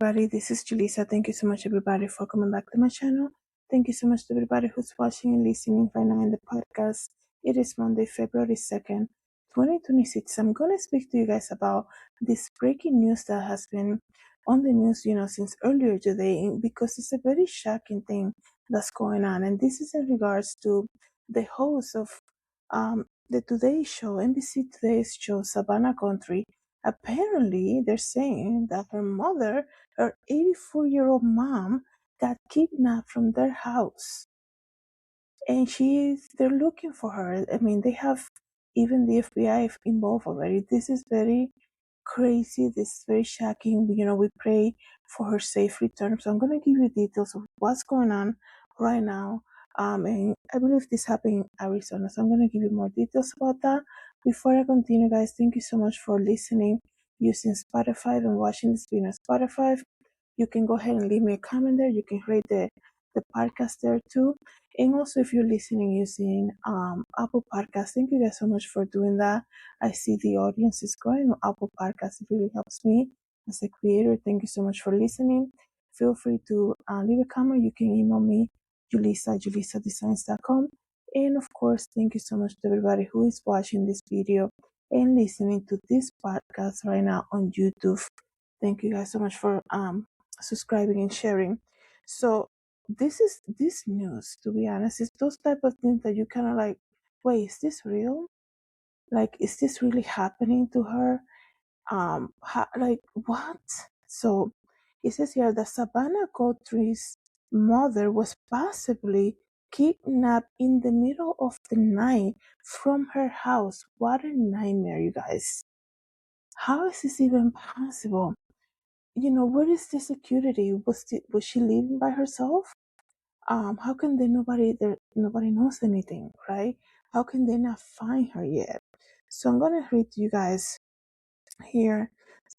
Everybody, this is Julissa. Thank you so much, everybody, for coming back to my channel. Thank you so much to everybody who's watching and listening right now in the podcast. It is Monday, February 2nd, 2026. I'm going to speak to you guys about this breaking news that has been on the news, since earlier today, because it's a very shocking thing that's going on. And this is in regards to the host of the Today Show, NBC Today's show, Savannah Guthrie. Apparently, they're saying that her 84-year-old mom, got kidnapped from their house. And they're looking for her. I mean, they have even the FBI involved already. This is very crazy. This is very shocking. We pray for her safe return. So I'm going to give you details of what's going on right now. And I believe this happened in Arizona. So I'm going to give you more details about that. Before I continue, guys, thank you so much for listening using Spotify and watching this video on Spotify. You can go ahead and leave me a comment there. You can rate the podcast there too. And also, if you're listening using Apple Podcasts, thank you guys so much for doing that. I see the audience is growing on Apple Podcasts. It really helps me as a creator. Thank you so much for listening. Feel free to leave a comment. You can email me, JulissaDesigns.com. And of course, thank you so much to everybody who is watching this video and listening to this podcast right now on YouTube. Thank you guys so much for subscribing and sharing. So this news, to be honest, is those type of things that you kind of like, wait, is this real? Like, is this really happening to her? Like, what? So it says here that Savannah Guthrie's mother was possibly kidnapped in the middle of the night from her house. What a nightmare, you guys. How is this even possible? Where is the security? Was she living by herself? How can nobody knows anything, right? How can they not find her yet? So I'm gonna read to you guys here.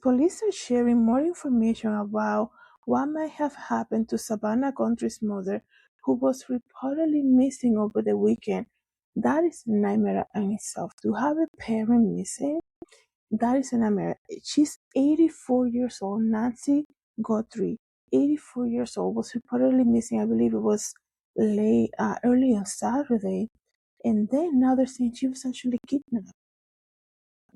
Police are sharing more information about what might have happened to Savannah Guthrie's mother, who was reportedly missing over the weekend. That is a nightmare in itself. To have a parent missing, that is a nightmare. She's 84 years old, Nancy Guthrie. 84 years old, was reportedly missing. I believe it was early on Saturday. And then now they're saying she was actually kidnapped.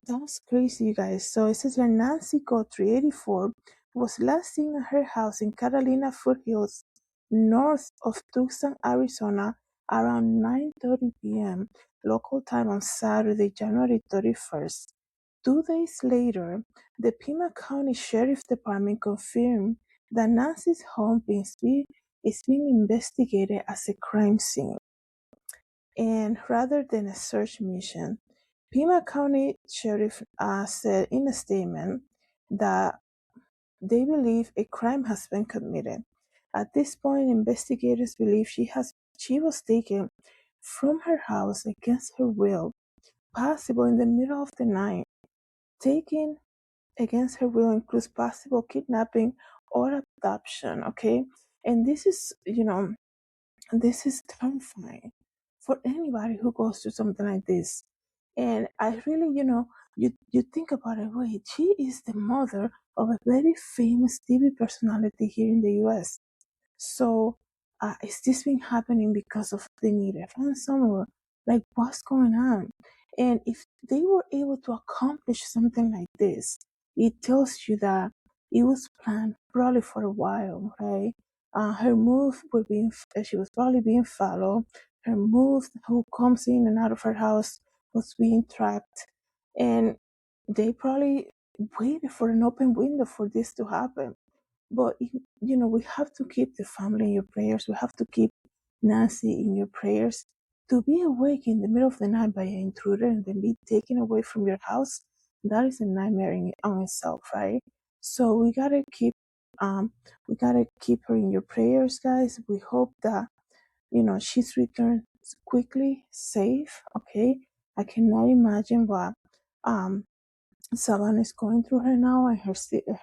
That's crazy, you guys. So it says here Nancy Guthrie, 84, was last seen at her house in Catalina Foothills, north of Tucson, Arizona, around 9:30 p.m. local time on Saturday, January 31st. 2 days later, the Pima County Sheriff's Department confirmed that Nancy's home is being investigated as a crime scene, and rather than a search mission. Pima County Sheriff said in a statement that they believe a crime has been committed. At this point, investigators believe she was taken from her house against her will, possible in the middle of the night. Taken against her will includes possible kidnapping or abduction, okay? And this is terrifying for anybody who goes through something like this. And I really, you think about it, wait, she is the mother of a very famous TV personality here in the US. So is this been happening because of the need a ransom, or like what's going on? And if they were able to accomplish something like this, it tells you that it was planned probably for a while, right? Her move she was probably being followed. Her move, who comes in and out of her house, was being tracked, and they probably waited for an open window for this to happen. But we have to keep the family in your prayers. We have to keep Nancy in your prayers. To be awake in the middle of the night by an intruder and then be taken away from your house, that is a nightmare in on itself, right? So we gotta keep her in your prayers, guys. We hope that she's returned quickly, safe. Okay, I cannot imagine what Savannah is going through her now, and her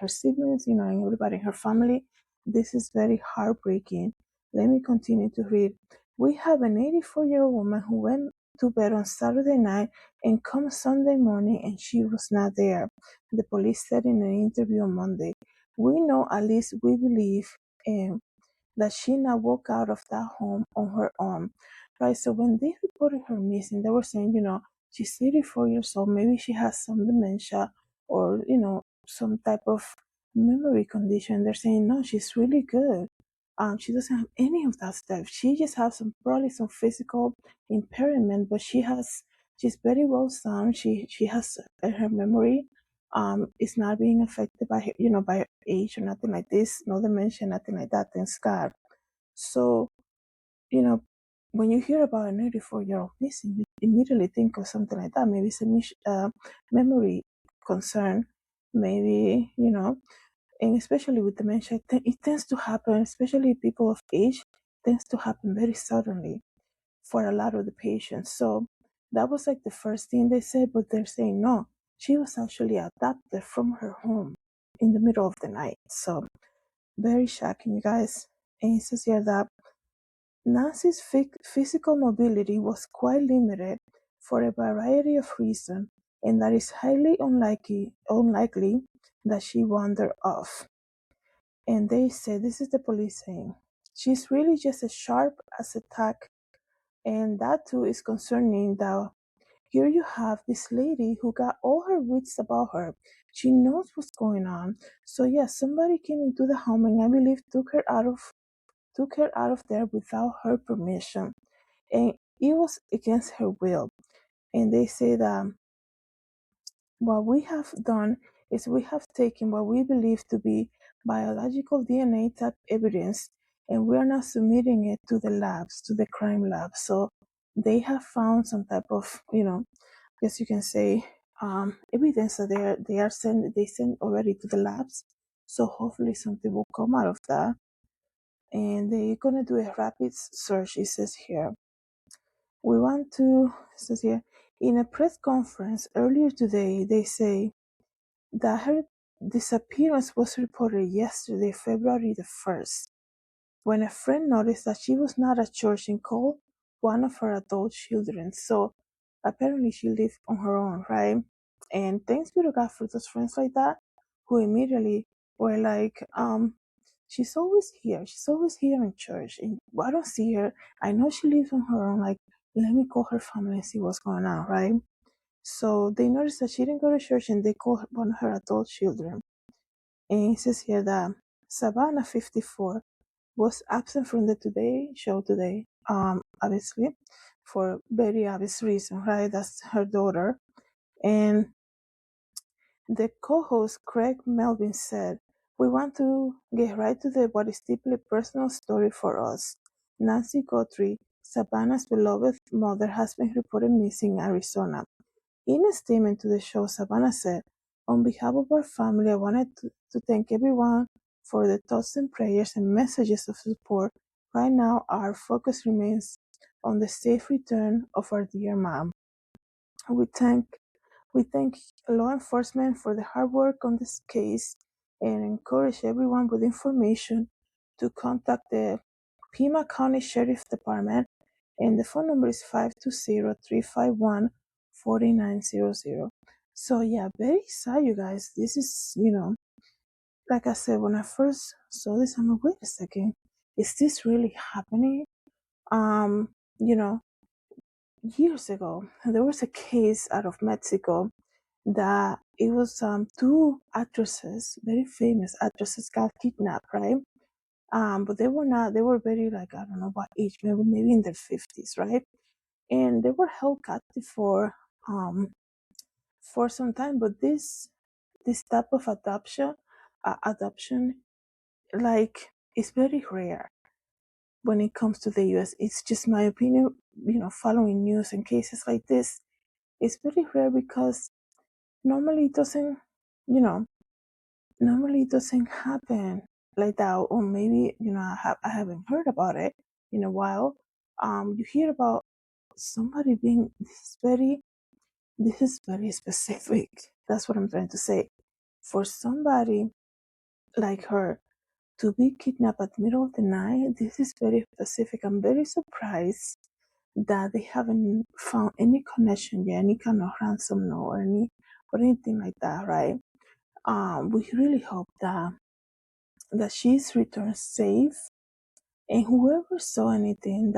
siblings, and everybody in her family. This is very heartbreaking. Let me continue to read. We have an 84-year-old woman who went to bed on Saturday night and come Sunday morning and she was not there, the police said in an interview on Monday. We know, at least we believe, um, that she now walked out of that home on her own, right? So when they reported her missing, they were saying, she's 84 years old, maybe she has some dementia or, some type of memory condition. They're saying, no, she's really good. She doesn't have any of that stuff. She just has probably some physical impairment, but she's very well sound. She has her memory is not being affected by by her age or nothing like this, no dementia, nothing like that, thanks God. So, you know, when you hear about an 84-year-old missing, you immediately think of something like that. Maybe it's a memory concern, maybe, and especially with dementia, it tends to happen, especially people of age, tends to happen very suddenly for a lot of the patients. So that was like the first thing they said, but they're saying no, she was actually adopted from her home in the middle of the night. So very shocking, you guys. And it says here that Nancy's physical mobility was quite limited for a variety of reasons, and that is highly unlikely that she wandered off. And they say, this is the police saying, she's really just as sharp as a tack. And that too is concerning that here you have this lady who got all her wits about her. She knows what's going on. So yeah, somebody came into the home and I believe took her out of there without her permission. And it was against her will. And they say that what we have done is we have taken what we believe to be biological DNA type evidence, and we are now submitting it to the labs, to the crime lab. So they have found some type of, I guess you can say, evidence that they send already to the labs. So hopefully something will come out of that. And they're gonna do a rapid search, it says here. It says here, in a press conference earlier today, they say that her disappearance was reported yesterday, February the 1st, when a friend noticed that she was not at church and called one of her adult children. So apparently she lived on her own, right? And thanks be to God for those friends like that who immediately were like, she's always here. She's always here in church. And I don't see her. I know she lives on her own. Like, let me call her family and see what's going on, right? So they noticed that she didn't go to church and they called one of her adult children. And it says here that Savannah, 54, was absent from the Today show today, obviously, for very obvious reason, right? That's her daughter. And the co-host, Craig Melvin, said, we want to get right to the what is deeply personal story for us. Nancy Guthrie, Savannah's beloved mother, has been reported missing in Arizona. In a statement to the show, Savannah said, on behalf of our family, I wanted to thank everyone for the thoughts and prayers and messages of support. Right now, our focus remains on the safe return of our dear mom. We thank law enforcement for the hard work on this case and encourage everyone with information to contact the Pima County Sheriff Department, and the phone number is 520-351-4900. So yeah, very sad, you guys. This is, like I said, when I first saw this, I'm like, wait a second, is this really happening? Um, you know, years ago, there was a case out of Mexico that it was two actresses, very famous actresses, got kidnapped, right? But they were not, they were very, like, I don't know what age, maybe in their 50s, right? And they were held captive for some time. But this type of adoption, like, is very rare when it comes to the US. It's just my opinion, following news and cases like this, it's very rare because normally it doesn't, you know, normally it doesn't happen like that. Or maybe, I haven't heard about it in a while. You hear about somebody being, this is very specific. That's what I'm trying to say. For somebody like her to be kidnapped at the middle of the night, this is very specific. I'm very surprised that they haven't found any connection yet, any kind of ransom note or anything like that, right? We really hope that that she's returned safe, and whoever saw anything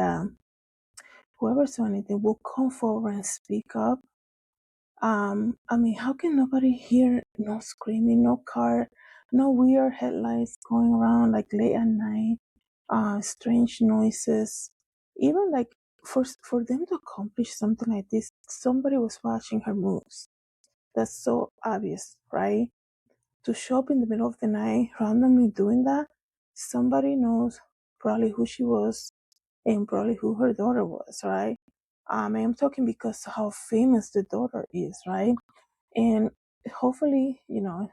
will come forward and speak up. I mean, how can nobody hear no screaming, no car, no weird headlights going around like late at night, strange noises, even like for them to accomplish something like this, somebody was watching her moves. That's so obvious, right? To show up in the middle of the night randomly doing that, somebody knows probably who she was and probably who her daughter was, right? I'm talking because how famous the daughter is, right? And hopefully,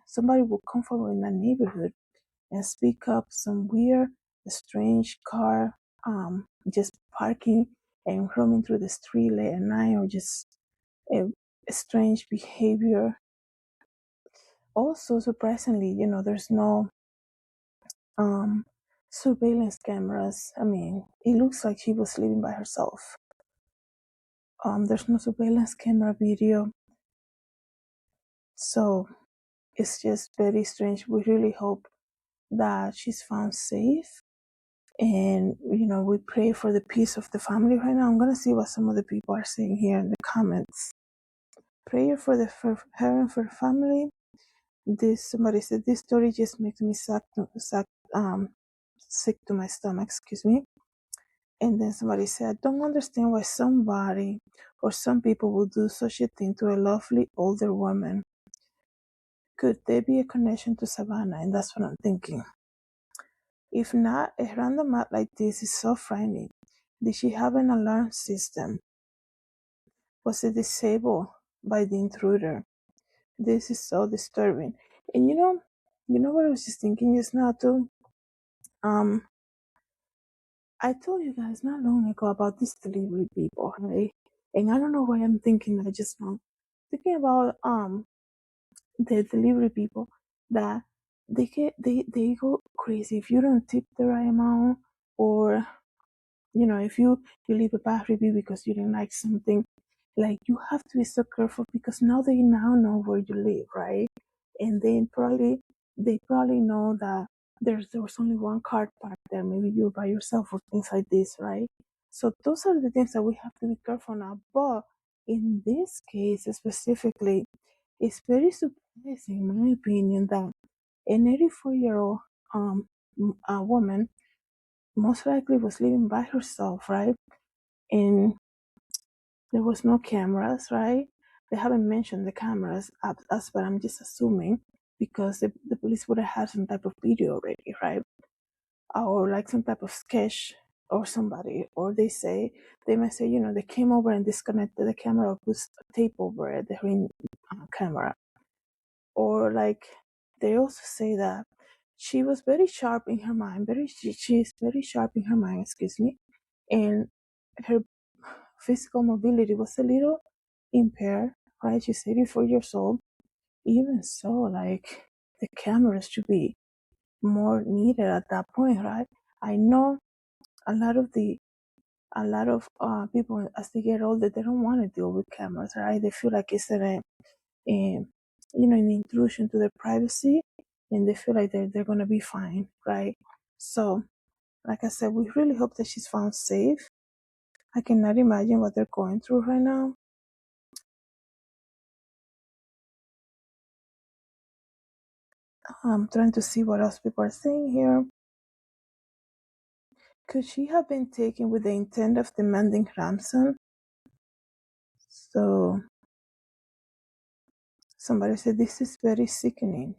somebody will come forward in that neighborhood and speak up some weird, strange car, just parking and roaming through the street late at night, or just a, strange behavior. Also, surprisingly, there's no surveillance cameras. I mean, it looks like she was living by herself. There's no surveillance camera video, so it's just very strange. We really hope that she's found safe, and we pray for the peace of the family right now. I'm gonna see what some of the people are saying here in the comments. Prayer for her and for the family. Somebody said this story just makes me sick to my stomach. Excuse me. And then somebody said, I don't understand why somebody or some people would do such a thing to a lovely older woman. Could there be a connection to Savannah? And that's what I'm thinking. If not, a random act like this is so frightening. Did she have an alarm system? Was it disabled by the intruder? This is so disturbing. And you know what I was just thinking just now too? I told you guys not long ago about these delivery people, right? And I don't know why I'm thinking that just now. Thinking about the delivery people that they go crazy if you don't tip the right amount, or if you leave a bad review because you didn't like something. Like, you have to be so careful because now they now know where you live, right? And then they probably know that there was only one car parked there. Maybe you're by yourself or things like this, right? So those are the things that we have to be careful now. But in this case specifically, it's very surprising, in my opinion, that an 84-year-old a woman most likely was living by herself, right? And there was no cameras, right? They haven't mentioned the cameras as, but I'm just assuming because the police would have had some type of video already, right? Or like some type of sketch or somebody, or they might say, they came over and disconnected the camera or put tape over it, the ring camera. Or like they also say that she was very sharp in her mind, she's very sharp in her mind, excuse me, and her physical mobility was a little impaired, right? She's 84 years old. Even so, like, the cameras should be more needed at that point, right? I know a lot of people as they get older, they don't want to deal with cameras, right? They feel like it's an intrusion to their privacy, and they feel like they're gonna be fine, right? So, like I said, we really hope that she's found safe. I cannot imagine what they're going through right now. I'm trying to see what else people are saying here. Could she have been taken with the intent of demanding ransom? So somebody said this is very sickening.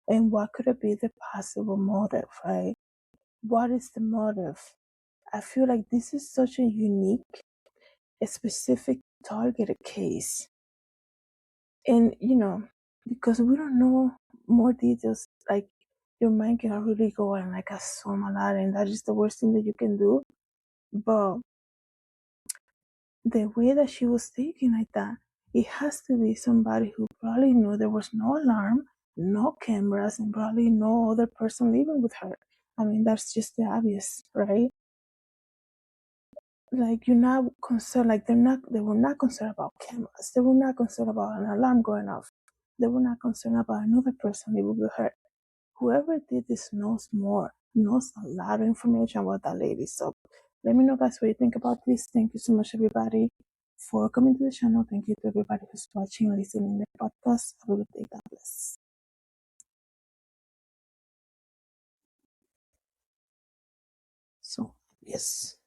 And what could it be the possible motive, right? What is the motive? I feel like this is such a unique, a specific targeted case. And because we don't know more details, like your mind can really go and like assume a lot, and that is the worst thing that you can do. But the way that she was taken like that, it has to be somebody who probably knew there was no alarm, no cameras, and probably no other person living with her. I mean, that's just the obvious, right? Like, you're not concerned, like they were not concerned about cameras. They were not concerned about an alarm going off. They were not concerned about another person living with her. whoever did this knows more, knows a lot of information about that lady. So let me know, guys, what you think about this. Thank you so much, everybody, for coming to the channel. Thank you to everybody who's watching and listening to the podcast. Have a good day. God bless. So, yes.